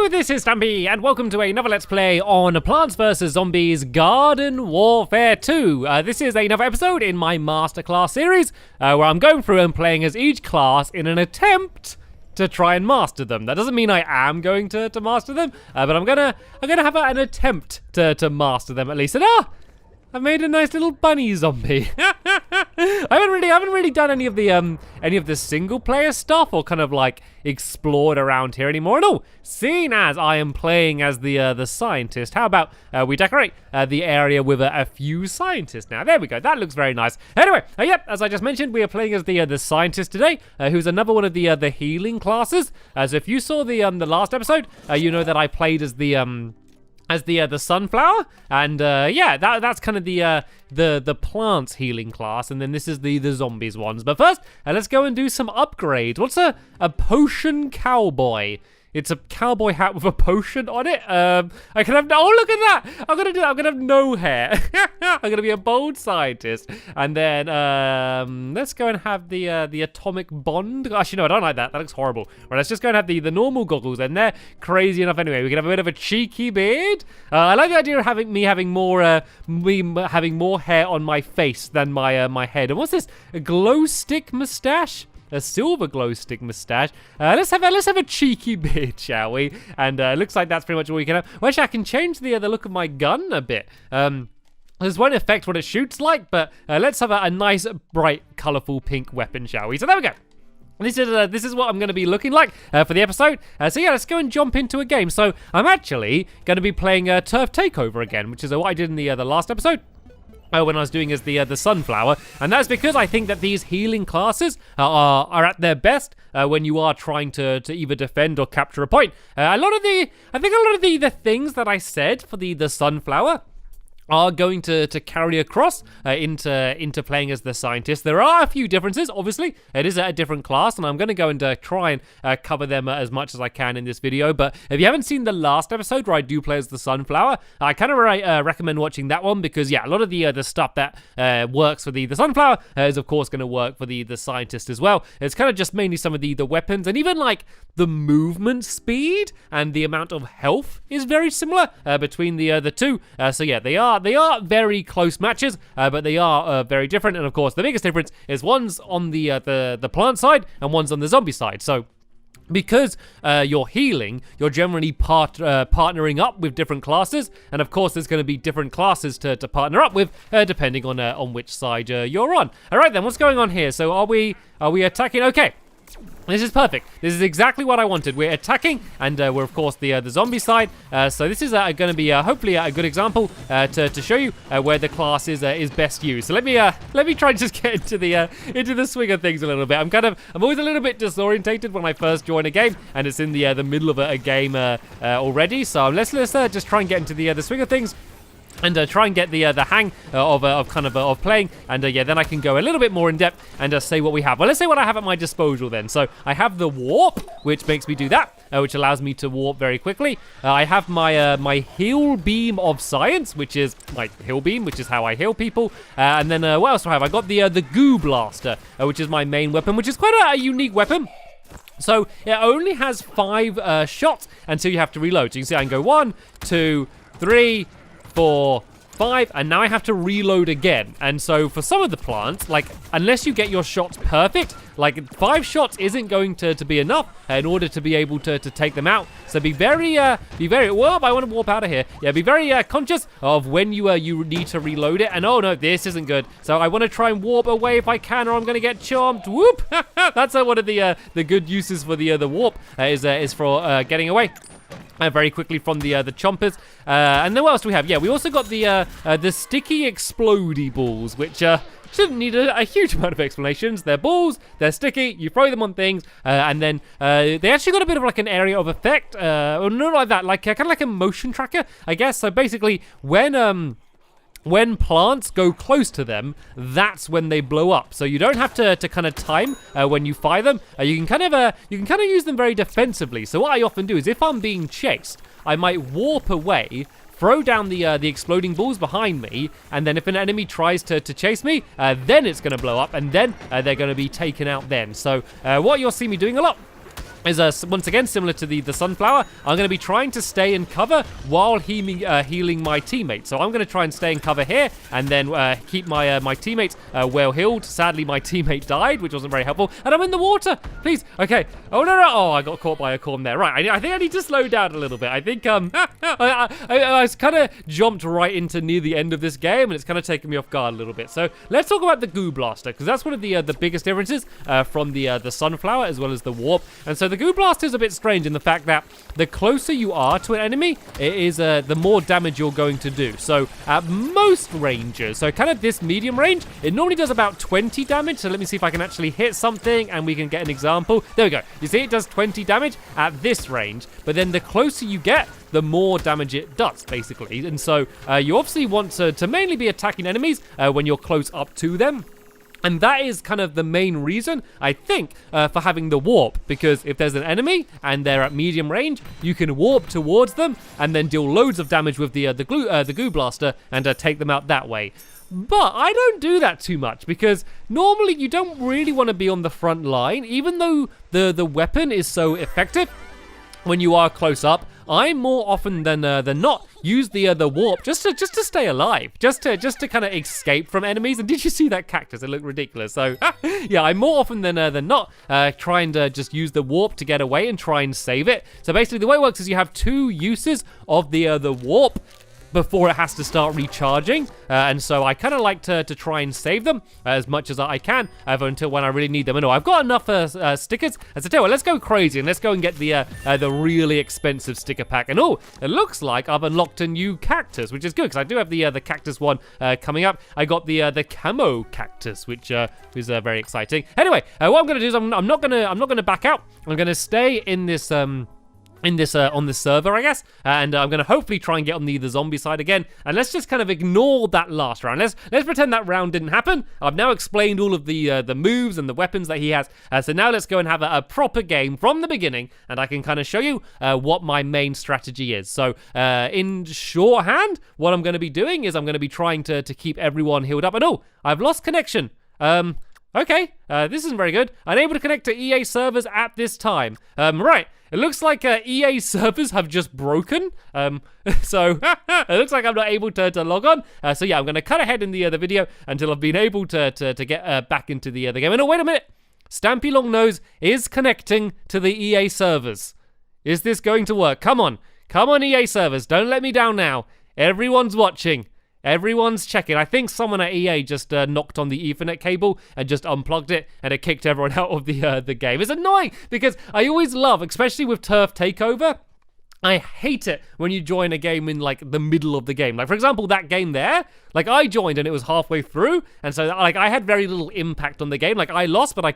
Hello, this is Stampy, and welcome to another Let's Play on Plants vs. Zombies Garden Warfare 2. This is another episode in my Masterclass series, where I'm going through and playing as each class in an attempt to try and master them. That doesn't mean I am going to master them, but I'm gonna have an attempt to master them at least. And I've made a nice little bunny zombie. I haven't really done any of the single player stuff or kind of like explored around here anymore. And seeing as I am playing as the scientist, how about we decorate the area with a few scientists now? There we go. That looks very nice. Anyway, yep, as I just mentioned, we are playing as the scientist today, who's another one of the healing classes. So if you saw the last episode, you know that I played as the sunflower, and yeah, that's kind of the plants healing class, and then this is the zombies ones. But first, let's go and do some upgrades. What's a potion cowboy? It's a cowboy hat with a potion on it. I can have look at that. I'm gonna have no hair. I'm gonna be a bold scientist. And then let's go and have the atomic bond. Actually, no, I don't like that. That looks horrible. Right, let's just go and have the normal goggles, and they're crazy enough anyway. We can have a bit of a cheeky beard. I like the idea of having more hair on my face than my head. And what's this? A glow stick mustache? A silver glow stick mustache. Let's have a cheeky beard, shall we? And looks like that's pretty much all we can have. Well, actually, I can change the look of my gun a bit. This won't affect what it shoots like, but let's have a nice, bright, colourful pink weapon, shall we? So there we go. This is what I'm going to be looking like for the episode. So yeah, let's go and jump into a game. So I'm actually going to be playing Turf Takeover again, which is what I did in the last episode. When I was doing as the sunflower, and that's because I think that these healing classes are at their best when you are trying to either defend or capture a point. I think a lot of the things that I said for the sunflower are going to carry across into playing as the scientist. There are a few differences, obviously. It is a different class, and I'm going to go and try and cover them as much as I can in this video. But if you haven't seen the last episode where I do play as the sunflower, I kind of recommend watching that one, because yeah, a lot of the stuff that works for the sunflower is of course going to work for the scientist as well. It's kind of just mainly some of the weapons, and even like the movement speed and the amount of health is very similar between the two. So yeah, they are very close matches, but they are very different. And of course, the biggest difference is one's on the plant side and one's on the zombie side. So because you're healing, you're generally partnering up with different classes, and of course there's going to be different classes to partner up with depending on which side you're on. All right then, what's going on here? So are we attacking? Okay. This is perfect. This is exactly what I wanted. We're attacking, and we're of course the zombie side. So this is going to be hopefully a good example to show you where the class is best used. So let me try and just get into the swing of things a little bit. I'm always a little bit disorientated when I first join a game, and it's in the middle of a game already. So let's just try and get into the swing of things, and try and get the hang of playing, and yeah, then I can go a little bit more in depth and say what we have. Well, let's say what I have at my disposal then. So I have the warp, which makes me do that, which allows me to warp very quickly. I have my heal beam of science, which is my heal beam, which is how I heal people. And then what else do I have? I got the goo blaster, which is my main weapon, which is quite a unique weapon. So it only has 5 shots until you have to reload. So you can see I can go 1, 2, 3, 4, 5, and now I have to reload again. And so for some of the plants, like, unless you get your shots perfect, like 5 shots isn't going to be enough in order to be able to take them out. So be very well, I want to warp out of here. Yeah, be very conscious of when you need to reload it. And oh no, this isn't good. So I want to try and warp away if I can, or I'm going to get chomped. Whoop! That's one of the good uses for the warp is for getting away very quickly from the chompers. And then what else do we have? Yeah, we also got the sticky explodey balls, which shouldn't need a huge amount of explanations. They're balls, they're sticky, you throw them on things, and then they actually got a bit of like an area of effect, or not like that, like kind of like a motion tracker, I guess. So basically, when plants go close to them, that's when they blow up. So you don't have to kind of time when you fire them. You can kind of use them very defensively. So what I often do is, if I'm being chased, I might warp away, throw down the exploding balls behind me, and then if an enemy tries to chase me, then it's going to blow up, and then they're going to be taken out then. So what you'll see me doing a lot is once again similar to the sunflower. I'm going to be trying to stay in cover while healing my teammates. So I'm going to try and stay in cover here and then keep my teammates well healed. Sadly, my teammate died, which wasn't very helpful. And I'm in the water. Please. Okay. Oh, no. Oh, I got caught by a corn there. Right. I think I need to slow down a little bit. I think I kind of jumped right into near the end of this game, and it's kind of taken me off guard a little bit. So let's talk about the goo blaster, because that's one of the biggest differences from the sunflower as well as the warp. And so the goo blaster is a bit strange in the fact that the closer you are to an enemy, it is the more damage you're going to do. So at most ranges, so kind of this medium range, it normally does about 20 damage. So let me see if I can actually hit something and we can get an example. There we go. You see, it does 20 damage at this range, but then the closer you get, the more damage it does, basically. And so you obviously want to mainly be attacking enemies when you're close up to them. And that is kind of the main reason, I think, for having the warp. Because if there's an enemy and they're at medium range, you can warp towards them and then deal loads of damage with the goo blaster and take them out that way. But I don't do that too much because normally you don't really want to be on the front line, even though the weapon is so effective when you are close up. I more often than not use the warp just to stay alive, just to kind of escape from enemies. And did you see that cactus? It looked ridiculous. So yeah, I more often than not try and just use the warp to get away and try and save it. So basically, the way it works is you have 2 uses of the warp before it has to start recharging, and so I kind of like to try and save them as much as I can until when I really need them. And I've got enough stickers. As I tell you, let's go crazy and let's go and get the really expensive sticker pack. And it looks like I've unlocked a new cactus, which is good because I do have the cactus one coming up. I got the camo cactus, which is very exciting. Anyway, what I'm gonna do is I'm not gonna back out. I'm gonna stay in this on the server, I guess, and I'm gonna hopefully try and get on the zombie side again. And let's just kind of ignore that last round. Let's pretend that round didn't happen. I've now explained all of the moves and the weapons that he has. So now let's go and have a proper game from the beginning, and I can kind of show you what my main strategy is. So in shorthand, what I'm going to be doing is I'm going to be trying to keep everyone healed up. And I've lost connection. Okay, this isn't very good. Unable to connect to EA servers at this time. Right. It looks like EA servers have just broken, so it looks like I'm not able to log on. So yeah, I'm going to cut ahead in the video until I've been able to get back into the game. And wait a minute, Stampylonghead is connecting to the EA servers. Is this going to work? Come on EA servers, don't let me down now. Everyone's watching. Everyone's checking. I think someone at EA just knocked on the Ethernet cable and just unplugged it, and it kicked everyone out of the game. It's annoying because I always love, especially with Turf Takeover, I hate it when you join a game in like the middle of the game. Like for example, that game there, like I joined and it was halfway through, and so like I had very little impact on the game. Like I lost, but I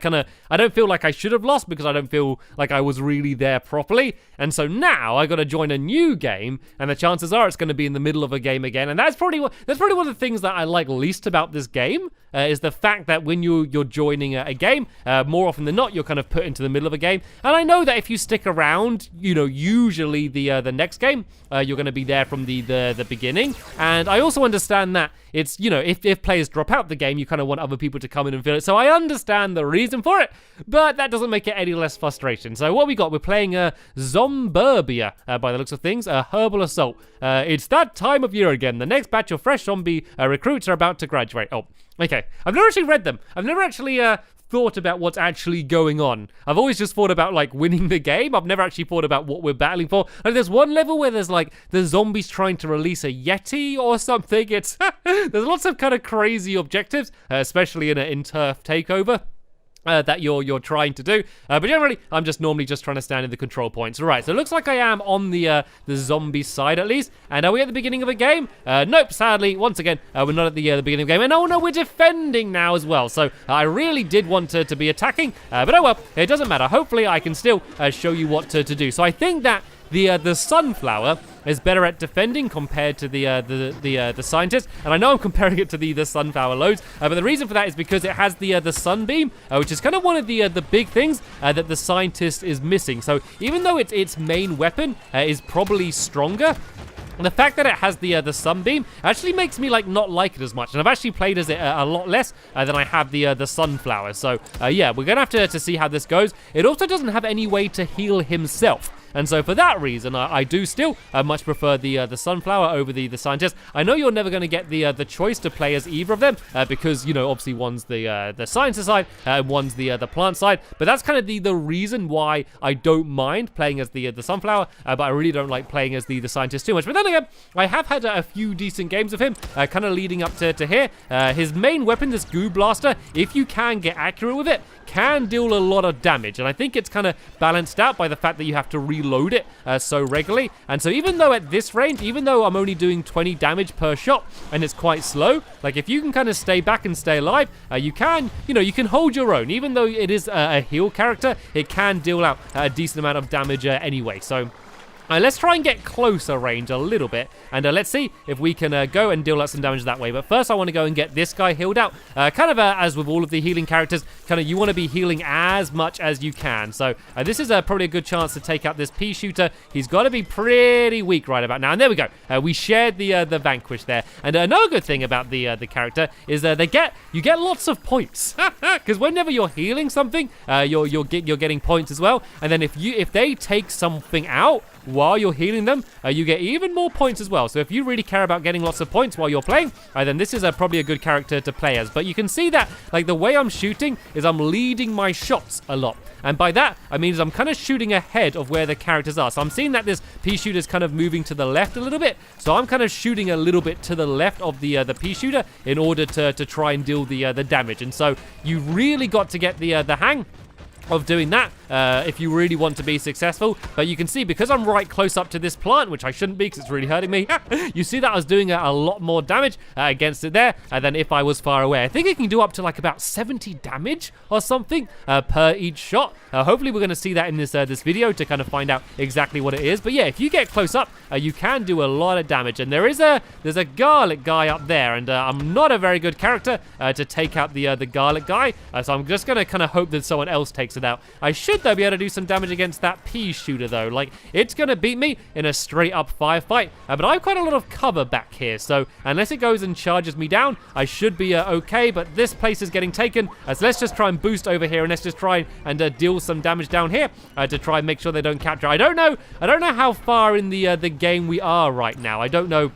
don't feel like I should have lost because I don't feel like I was really there properly. And so now I got to join a new game, and the chances are it's going to be in the middle of a game again. And that's probably one of the things that I like least about this game. Is the fact that when you're joining a game, more often than not, you're kind of put into the middle of a game. And I know that if you stick around, usually the next game, you're going to be there from the beginning. And I also understand that it's, if players drop out the game, you kind of want other people to come in and fill it. So I understand the reason for it, but that doesn't make it any less frustration. So what we got, we're playing Zomburbia, by the looks of things, a herbal assault. It's that time of year again. The next batch of fresh zombie recruits are about to graduate. Oh. Okay, I've never actually read them. I've never actually thought about what's actually going on. I've always just thought about like winning the game. I've never actually thought about what we're battling for. Like there's one level where there's like the zombies trying to release a Yeti or something. It's there's lots of kind of crazy objectives, especially in Turf Takeover. That you're trying to do, but generally I'm just normally just trying to stand in the control points. All right, so it looks like I am on the zombie side at least. And are we at the beginning of a game? Nope, sadly, once again, we're not at the beginning of the game. And oh no, we're defending now as well. So I really did want to be attacking, but oh well, it doesn't matter. Hopefully I can still show you what to do. So I think that the sunflower is better at defending compared to the scientist, and I know I'm comparing it to the sunflower loads, but the reason for that is because it has the sunbeam, which is kind of one of the big things that the scientist is missing. So even though its main weapon is probably stronger, the fact that it has the sunbeam actually makes me not like it as much, and I've actually played as it a lot less than I have the sunflower. So yeah, we're gonna have to see how this goes. It also doesn't have any way to heal himself. And so for that reason, I do still much prefer the sunflower over the scientist. I know you're never going to get the choice to play as either of them because, you know, obviously one's the scientist side and one's the plant side. But that's kind of the reason why I don't mind playing as the sunflower, but I really don't like playing as the scientist too much. But then again, I have had a few decent games of him, kind of leading up to here. His main weapon, this goo blaster, if you can get accurate with it, can deal a lot of damage. And I think it's kind of balanced out by the fact that you have to reload it so regularly. And so even though at this range, even though I'm only doing 20 damage per shot and it's quite slow, like if you can kind of stay back and stay alive, you can hold your own. Even though it is a heal character, it can deal out a decent amount of damage anyway. So let's try and get closer range a little bit, and let's see if we can go and deal out some damage that way. But first I want to go and get this guy healed out. Kind of as with all of the healing characters, kind of you want to be healing as much as you can. So this is probably a good chance to take out this pea shooter. He's got to be pretty weak right about now. And there we go. We shared the vanquish there. And another good thing about the character is you get lots of points because whenever you're healing something, you're getting points as well. And then if they take something out while you're healing them, you get even more points as well. So if you really care about getting lots of points while you're playing, then this is probably a good character to play as. But you can see that the way I'm shooting is I'm leading my shots a lot. And by that, I mean I'm kind of shooting ahead of where the characters are. So I'm seeing that this pea shooter is kind of moving to the left a little bit. So I'm kind of shooting a little bit to the left of the pea shooter in order to try and deal the damage. And so you really got to get the hang of doing that if you really want to be successful. But you can see, because I'm right close up to this plant, which I shouldn't be because it's really hurting me, you see that I was doing a lot more damage against it there than if I was far away. I think it can do up to about 70 damage or something per each shot. Hopefully we're going to see that in this video to kind of find out exactly what it is. But yeah, if you get close up, you can do a lot of damage. And there's a garlic guy up there, and I'm not a very good character to take out the garlic guy, so I'm just going to kind of hope that someone else takes it out. I should though be able to do some damage against that pea shooter though. It's gonna beat me in a straight up firefight, but I've quite a lot of cover back here, so unless it goes and charges me down, I should be okay. But this place is getting taken, so let's just try and boost over here, and let's just try and deal some damage down here to try and make sure they don't capture. I don't know how far in the game we are right now. I don't know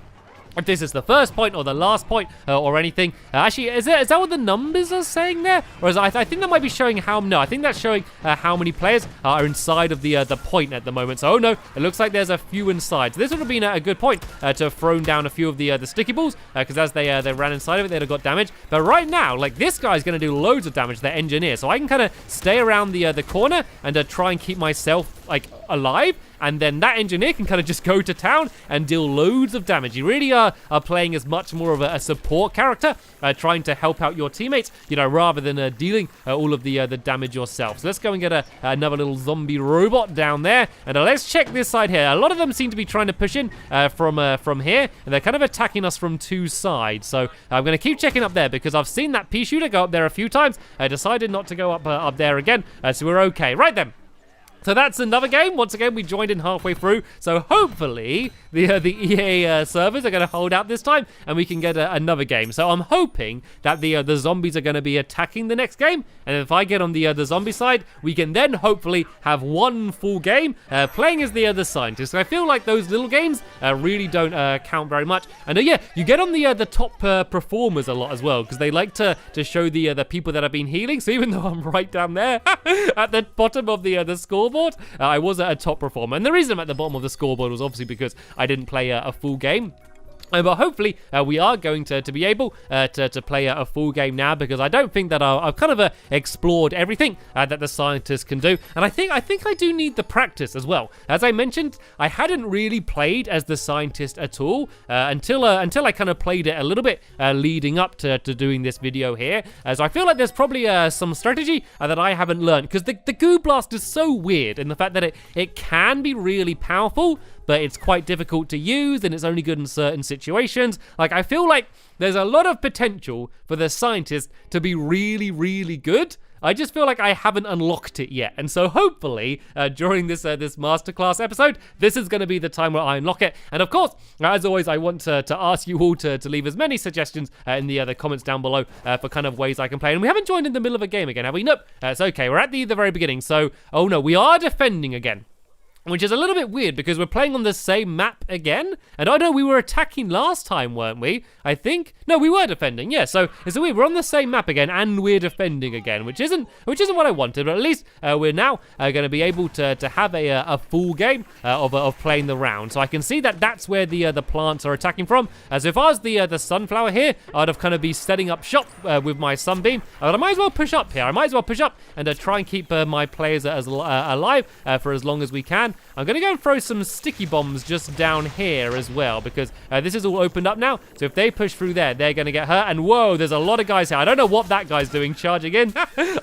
if this is the first point or the last point or anything. Actually, is that what the numbers are saying there? Or I think that might be showing I think that's showing how many players are inside of the point at the moment. So, oh no, it looks like there's a few inside. So this would have been a good point to have thrown down a few of the sticky balls, because as they ran inside of it, they'd have got damage. But right now, this guy's going to do loads of damage, the engineer. So I can kind of stay around the corner and try and keep myself alive, and then that engineer can kind of just go to town and deal loads of damage. You really are playing as much more of a support character, trying to help out your teammates, rather than dealing all of the damage yourself. So let's go and get another little zombie robot down there, and let's check this side here. A lot of them seem to be trying to push in from here, and they're kind of attacking us from two sides. So I'm going to keep checking up there, because I've seen that pea shooter go up there a few times. I decided not to go up there again, so we're okay. Right then. So that's another game. Once again, we joined in halfway through. So hopefully the EA servers are going to hold out this time, and we can get another game. So I'm hoping that the zombies are going to be attacking the next game, and if I get on the zombie side, we can then hopefully have one full game playing as the other scientist. So I feel like those little games really don't count very much. And yeah, you get on the top performers a lot as well, because they like to show the people that have been healing. So even though I'm right down there at the bottom of the scoreboard, I was a top performer, and the reason I'm at the bottom of the scoreboard was obviously because I didn't play a full game. But hopefully we are going to be able to play a full game now, because I don't think that I've kind of explored everything that the scientist can do. And I think I do need the practice as well. As I mentioned, I hadn't really played as the scientist at all until I kind of played it a little bit leading up to doing this video here. So I feel like there's probably some strategy that I haven't learned, because the goo blast is so weird in the fact that it can be really powerful, but it's quite difficult to use, and it's only good in certain situations. I feel like there's a lot of potential for the scientist to be really, really good, I just feel like I haven't unlocked it yet. And so hopefully during this masterclass episode, this is going to be the time where I unlock it. And of course, as always, I want to ask you all to leave as many suggestions in the comments down below for kind of ways I can play. And we haven't joined in the middle of a game again, have we? Nope. It's okay. We're at the very beginning. So, oh no, we are defending again. Which is a little bit weird because we're playing on the same map again. And I know we were attacking last time, weren't we? I think. No, we were defending. Yeah, so it's weird. We're on the same map again and we're defending again, which isn't what I wanted. But at least we're now going to be able to have a full game of playing the round. So I can see that that's where the plants are attacking from. So if I was the sunflower here, I'd have kind of be setting up shop with my sunbeam. But I might as well push up here. I might as well push up and try and keep my players alive for as long as we can. I'm going to go and throw some sticky bombs just down here as well because this is all opened up now. So if they push through there, they're going to get hurt. And whoa, there's a lot of guys here. I don't know what that guy's doing charging in.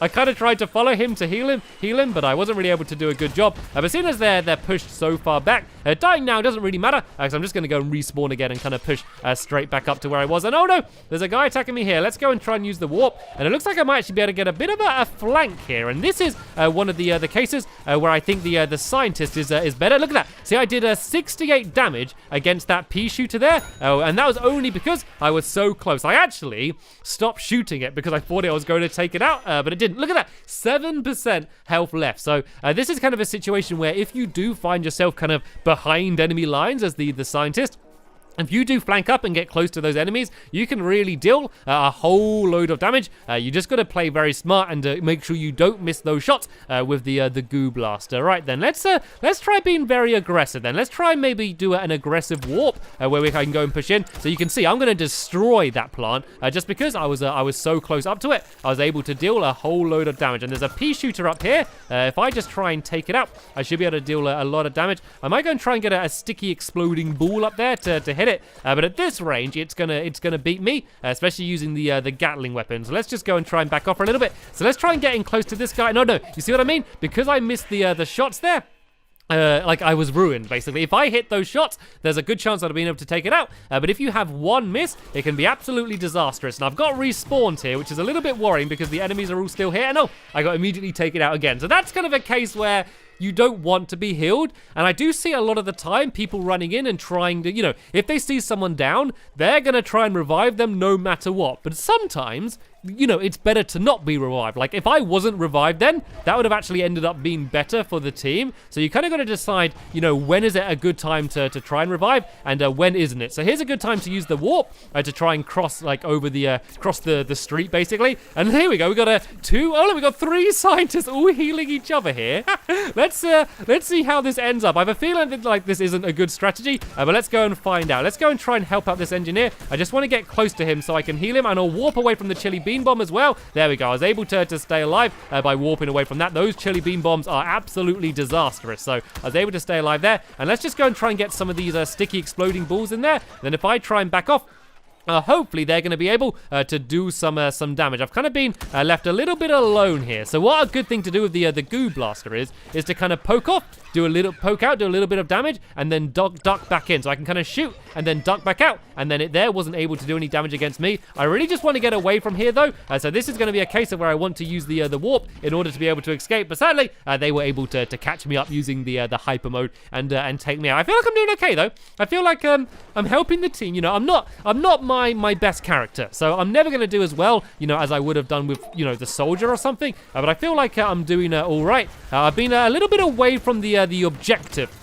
I kind of tried to follow him to heal him, but I wasn't really able to do a good job. But seeing as they're pushed so far back, dying now doesn't really matter because I'm just going to go and respawn again and kind of push straight back up to where I was. And oh no, there's a guy attacking me here. Let's go and try and use the warp. And it looks like I might actually be able to get a bit of a flank here. And this is one of the cases where I think the scientist is better. Look at that. See, I did 68 damage against that pea shooter there. Oh, and that was only because I was so close. I actually stopped shooting it because I thought I was going to take it out, but it didn't. Look at that. 7% health left. So this is kind of a situation where if you do find yourself kind of behind enemy lines as the scientist, if you do flank up and get close to those enemies, you can really deal a whole load of damage. You just got to play very smart and make sure you don't miss those shots with the goo blaster. Right then, let's try being very aggressive. Then let's try maybe do an aggressive warp where I can go and push in. So you can see I'm going to destroy that plant just because I was so close up to it. I was able to deal a whole load of damage. And there's a pea shooter up here. If I just try and take it out, I should be able to deal a lot of damage. I might go and try and get a sticky exploding ball up there to hit it. But at this range, it's gonna beat me, especially using the Gatling weapon. So let's just go and try and back off for a little bit. So let's try and get in close to this guy. No, you see what I mean? Because I missed the shots there. Like I was ruined, basically. If I hit those shots, there's a good chance I'd have been able to take it out. But if you have one miss, it can be absolutely disastrous. And I've got respawned here, which is a little bit worrying because the enemies are all still here. And oh, I got immediately taken out again. So that's kind of a case where you don't want to be healed. And I do see a lot of the time people running in and trying to, if they see someone down, they're going to try and revive them no matter what. But sometimes, it's better to not be revived. Like if I wasn't revived then, that would have actually ended up being better for the team. So you kind of got to decide, when is it a good time to try and revive and when isn't it. So here's a good time to use the warp to try and cross over cross the street basically. And here we go. We got we got 3 scientists all healing each other here. Let's see how this ends up. I have a feeling that this isn't a good strategy, but let's go and find out. Let's go and try and help out this engineer. I just want to get close to him so I can heal him, and I'll warp away from the chili bean bomb as well. There we go. I was able to stay alive by warping away from that. Those chili bean bombs are absolutely disastrous, so I was able to stay alive there. And let's just go and try and get some of these sticky exploding balls in there. Then if I try and back off, hopefully they're going to be able to do some damage. I've kind of been left a little bit alone here. So what a good thing to do with the goo blaster is to kind of poke off, poke out, do a little bit of damage, and then duck back in. So I can kind of shoot and then duck back out, and then it there wasn't able to do any damage against me. I really just want to get away from here though. So this is going to be a case of where I want to use the warp in order to be able to escape. But sadly, they were able to catch me up using the hyper mode and take me out. I feel like I'm doing okay though. I feel like I'm helping the team. I'm not my best character, so I'm never going to do as well, as I would have done with, the soldier or something. But I feel like I'm doing all right. I've been a little bit away from the objective.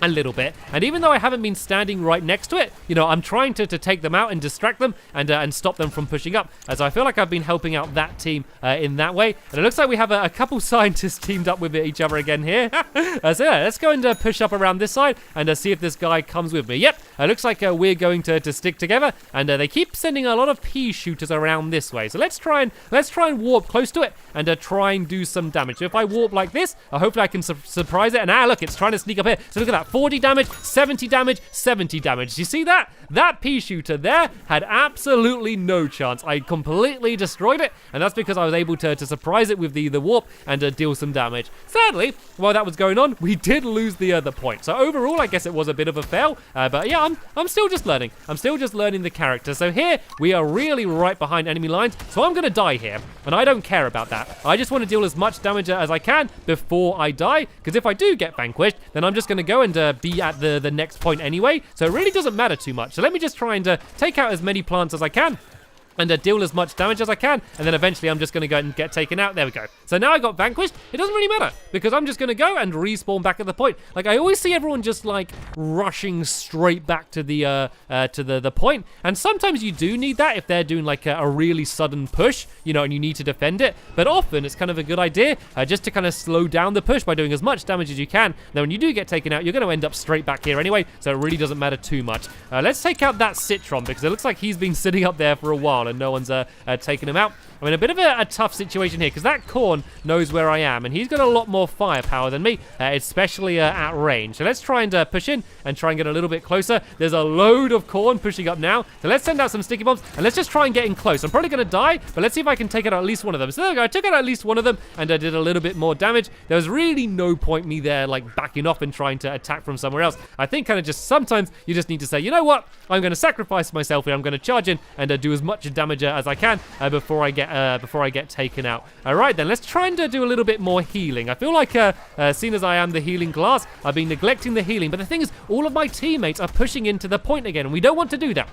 A little bit, and even though I haven't been standing right next to it, I'm trying to take them out and distract them and stop them from pushing up. So I feel like I've been helping out that team in that way. And it looks like we have a couple scientists teamed up with each other again here. So yeah, let's go and push up around this side and see if this guy comes with me. Yep, it looks like we're going to stick together, and they keep sending a lot of pea shooters around this way. So let's try and warp close to it and try and do some damage. So if I warp like this, hopefully I can surprise it. And look, it's trying to sneak up here. So look at that. 40 damage, 70 damage, 70 damage. You see that? That pea shooter there had absolutely no chance. I completely destroyed it, and that's because I was able to surprise it with the warp and deal some damage. Sadly, while that was going on, we did lose the point. So overall, I guess it was a bit of a fail, but yeah, I'm still just learning. I'm still just learning the character. So here, we are really right behind enemy lines, so I'm gonna die here, and I don't care about that. I just want to deal as much damage as I can before I die, because if I do get vanquished, then I'm just gonna go and be at the next point anyway, so it really doesn't matter too much. So let me just try and take out as many plants as I can and deal as much damage as I can, and then eventually I'm just going to go and get taken out. There we go. So now I got vanquished. It doesn't really matter, because I'm just going to go and respawn back at the point. Like, I always see everyone just, like, rushing straight back to the point, and sometimes you do need that if they're doing, like, a really sudden push, you know, and you need to defend it, but often it's kind of a good idea just to kind of slow down the push by doing as much damage as you can. Then when you do get taken out, you're going to end up straight back here anyway, so it really doesn't matter too much. Let's take out that Citron, because it looks like he's been sitting up there for a while, and no one's taken him out. I'm in a bit of a tough situation here, because that corn knows where I am, and he's got a lot more firepower than me, especially at range. So let's try and push in and try and get a little bit closer. There's a load of corn pushing up now, so let's send out some sticky bombs, and let's just try and get in close. I'm probably going to die, but let's see if I can take out at least one of them. So there we go, I took out at least one of them, and I did a little bit more damage. There was really no point me there, like, backing off and trying to attack from somewhere else. I think kind of just sometimes you just need to say, you know what, I'm going to sacrifice myself here. I'm going to charge in and do as much damage as I can before I get taken out. All right, then let's try and do a little bit more healing. I feel like, seeing as I am the healing class, I've been neglecting the healing. But the thing is, all of my teammates are pushing into the point again, and we don't want to do that.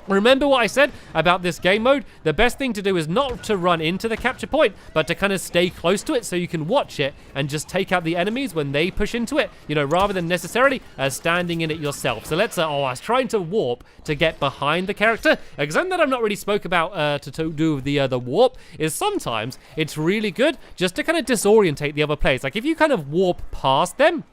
Remember what I said about this game mode? The best thing to do is not to run into the capture point, but to kind of stay close to it so you can watch it and just take out the enemies when they push into it, you know, rather than necessarily standing in it yourself. So let's, I was trying to warp to get behind the character, because something that I've not really spoke about to do with the warp is sometimes it's really good just to kind of disorientate the other players. Like if you kind of warp past them,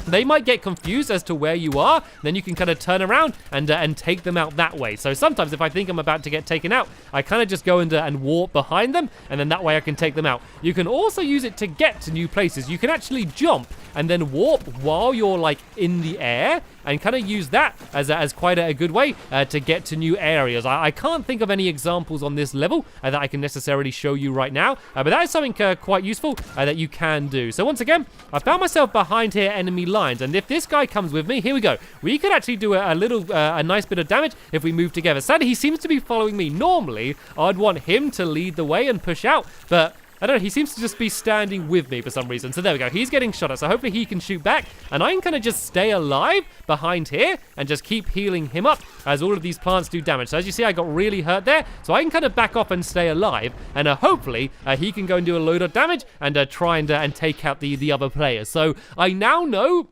they might get confused as to where you are, then you can kind of turn around and take them out that way. So sometimes if I think I'm about to get taken out, I kind of just go and warp behind them, and then that way I can take them out. You can also use it to get to new places. You can actually jump and then warp while you're like in the air, and kind of use that as quite a good way to get to new areas. I can't think of any examples on this level that I can necessarily show you right now, but that is something quite useful that you can do. So once again, I found myself behind here enemy lines, and if this guy comes with me, here we go. We could actually do a nice bit of damage if we move together. Sadly, he seems to be following me. Normally, I'd want him to lead the way and push out, but I don't know, he seems to just be standing with me for some reason. So there we go, he's getting shot at, so hopefully he can shoot back, and I can kind of just stay alive behind here and just keep healing him up as all of these plants do damage. So as you see, I got really hurt there, so I can kind of back off and stay alive, and hopefully he can go and do a load of damage and try and take out the other players. So I now know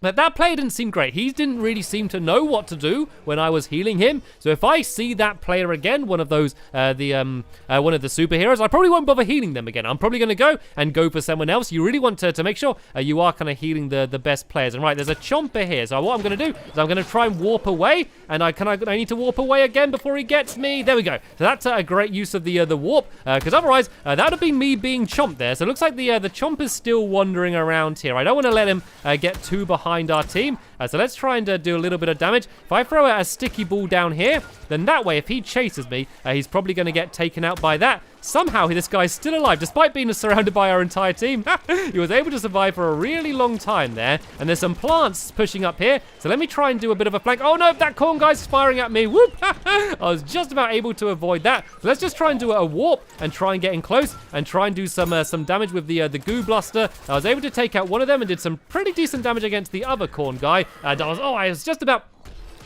that player didn't seem great. He didn't really seem to know what to do when I was healing him. So if I see that player again, one of those, one of the superheroes, I probably won't bother healing them again. I'm probably going to go for someone else. You really want to make sure you are kind of healing the best players. And right, there's a chomper here. So what I'm going to do is I'm going to try and warp away. And I need to warp away again before he gets me. There we go. So that's a great use of the warp, because otherwise that would have been me being chomped there. So it looks like the chomper's still wandering around here. I don't want to let him get too behind our team. So let's try and do a little bit of damage. If I throw a sticky ball down here, then that way, if he chases me, he's probably going to get taken out by that. Somehow, this guy's still alive, despite being surrounded by our entire team. He was able to survive for a really long time there. And there's some plants pushing up here. So let me try and do a bit of a flank. Oh no, that corn guy's firing at me. Whoop! I was just about able to avoid that. So let's just try and do a warp and try and get in close and try and do some damage with the goo blaster. I was able to take out one of them and did some pretty decent damage against the other corn guy. I was just about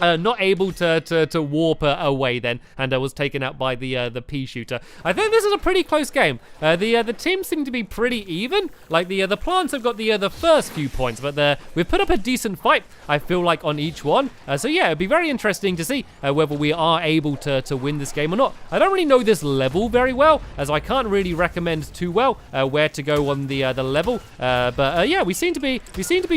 not able to warp away then, and was taken out by the pea shooter. I think this is a pretty close game. The teams seem to be pretty even. Like the plants have got the first few points, but we've put up a decent fight, I feel like, on each one. So yeah, it'd be very interesting to see whether we are able to win this game or not. I don't really know this level very well, as I can't really recommend too well where to go on the level. But yeah, we seem to be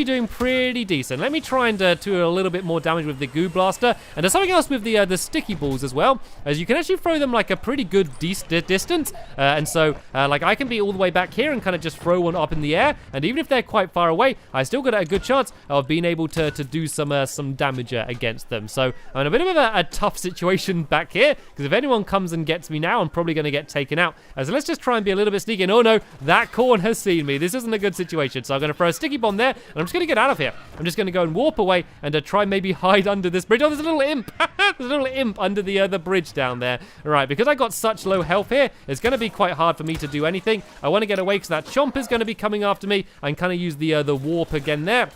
doing pretty decent. Let me try and do a little bit more damage with the goo goo blaster. And there's something else with the sticky balls as well, as you can actually throw them like a pretty good distance. And so like I can be all the way back here and kind of just throw one up in the air. And even if they're quite far away, I still got a good chance of being able to do some damage against them. So I'm in a bit of a tough situation back here, because if anyone comes and gets me now, I'm probably going to get taken out. So let's just try and be a little bit sneaky. And oh no, that corn has seen me. This isn't a good situation. So I'm going to throw a sticky bomb there, and I'm just going to get out of here. I'm just going to go and warp away and try and maybe hide under this bridge. Oh, there's a little imp. There's a little imp under the bridge down there. All right, because I got such low health here, it's going to be quite hard for me to do anything. I want to get away because that chomp is going to be coming after me. I can kind of use the warp again there.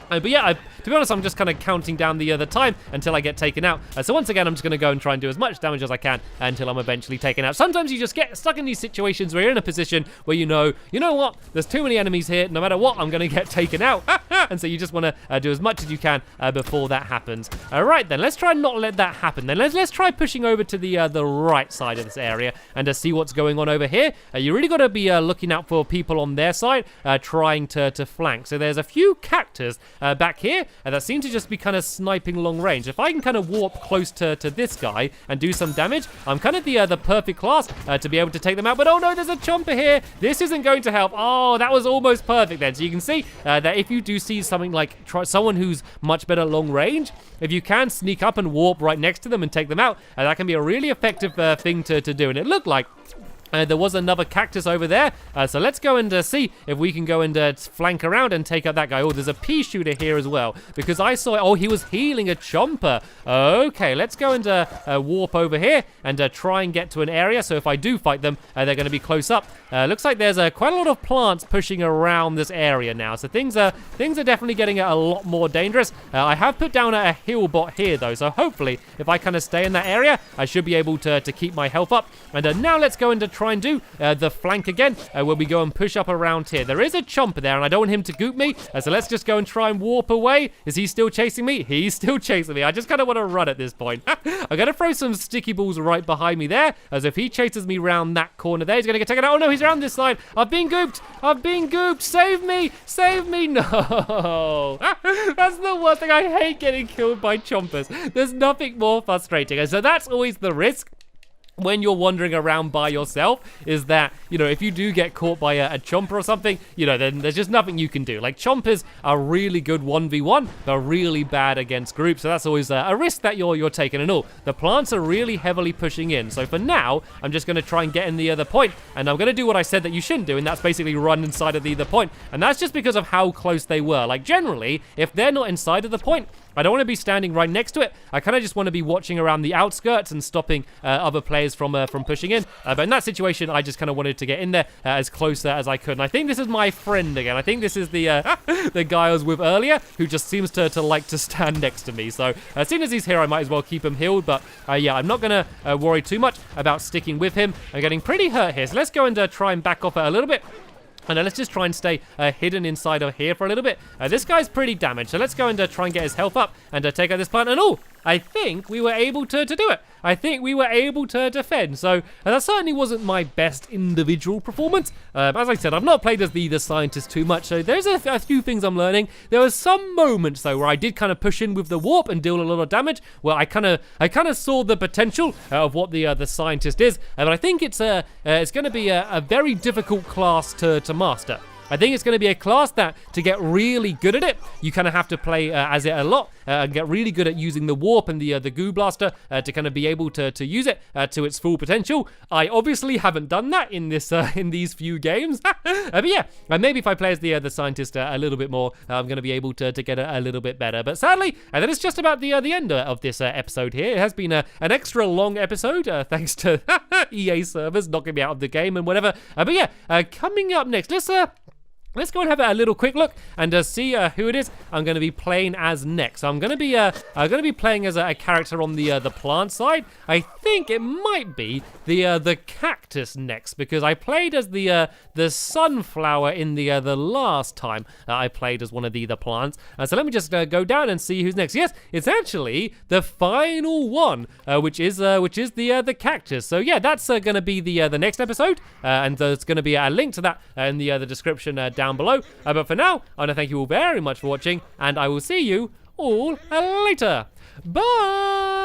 But yeah, to be honest, I'm just kind of counting down the time until I get taken out. So once again, I'm just going to go and try and do as much damage as I can until I'm eventually taken out. Sometimes you just get stuck in these situations where you're in a position where you know what, there's too many enemies here. No matter what, I'm going to get taken out. And so you just want to do as much as you can before that happens. All right, then let's try and not let that happen. Then let's try pushing over to the right side of this area and see what's going on over here. You really got to be looking out for people on their side trying to flank. So there's a few cactus back here that seem to just be kind of sniping long range. If I can kind of warp close to this guy and do some damage, I'm kind of the perfect class to be able to take them out. But oh no, there's a chomper here. This isn't going to help. Oh, that was almost perfect then. So you can see that if you do see something like someone who's much better long range, if you can sneak up and warp right next to them and take them out, that can be a really effective thing to do. And it looked like there was another cactus over there, so let's go and see if we can go and flank around and take out that guy. Oh, there's a pea shooter here as well, because I saw, oh, he was healing a chomper. Okay, let's go and warp over here and try and get to an area, so if I do fight them, they're going to be close up. Looks like there's quite a lot of plants pushing around this area now, so things are definitely getting a lot more dangerous. I have put down a heal bot here, though, so hopefully, if I kind of stay in that area, I should be able to keep my health up. And now let's go and try and do the flank again, where we go and push up around here. There is a chomper there, and I don't want him to goop me, so let's just go and try and warp away. Is he still chasing me? He's still chasing me. I just kind of want to run at this point. I'm going to throw some sticky balls right behind me there, as if he chases me around that corner there, he's going to get taken out. Oh no, he's around this side. I've been gooped. I've been gooped. Save me. Save me. No. That's the worst thing. I hate getting killed by chompers. There's nothing more frustrating. And so that's always the risk when you're wandering around by yourself, is that, if you do get caught by a chomper or something, then there's just nothing you can do. Like, chompers are really good 1v1, they're really bad against groups, so that's always a risk that you're taking. And all, the plants are really heavily pushing in, so for now, I'm just going to try and get in the other point, and I'm going to do what I said that you shouldn't do, and that's basically run inside of the other point, and that's just because of how close they were. Like, generally, if they're not inside of the point, I don't want to be standing right next to it. I kind of just want to be watching around the outskirts and stopping other players from pushing in. But in that situation, I just kind of wanted to get in there as close as I could. And I think this is my friend again. I think this is the the guy I was with earlier, who just seems to like to stand next to me. So as soon as he's here, I might as well keep him healed. But yeah, I'm not going to worry too much about sticking with him. I'm getting pretty hurt here. So let's go and try and back off a little bit. And let's just try and stay hidden inside of here for a little bit. This guy's pretty damaged, so let's go and try and get his health up and take out this plant. And oh, I think we were able to do it. I think we were able to defend. So that certainly wasn't my best individual performance. As I said, I've not played as the scientist too much, so there's a few things I'm learning. There was some moments though where I did kind of push in with the warp and deal a lot of damage, where I kind of saw the potential of what the scientist is. But I think it's going to be a very difficult class to master. I think it's going to be a class that, to get really good at it, you kind of have to play as it a lot and get really good at using the warp and the goo blaster to kind of be able to use it to its full potential. I obviously haven't done that in these few games, but yeah, maybe if I play as the scientist a little bit more, I'm going to be able to get a little bit better. But sadly, that is just about the end of this episode here. It has been an extra long episode, thanks to EA servers knocking me out of the game and whatever. But yeah, coming up next, let's go and have a little quick look and see who it is I'm going to be playing as next. So I'm going to be playing as a character on the plant side. I think it might be the cactus next, because I played as the sunflower in the last time I played as one of the plants. So let me just go down and see who's next. Yes, it's actually the final one, which is the cactus. So yeah, that's going to be the next episode, and there's going to be a link to that in the description down below. But for now, I want to thank you all very much for watching, and I will see you all later. Bye!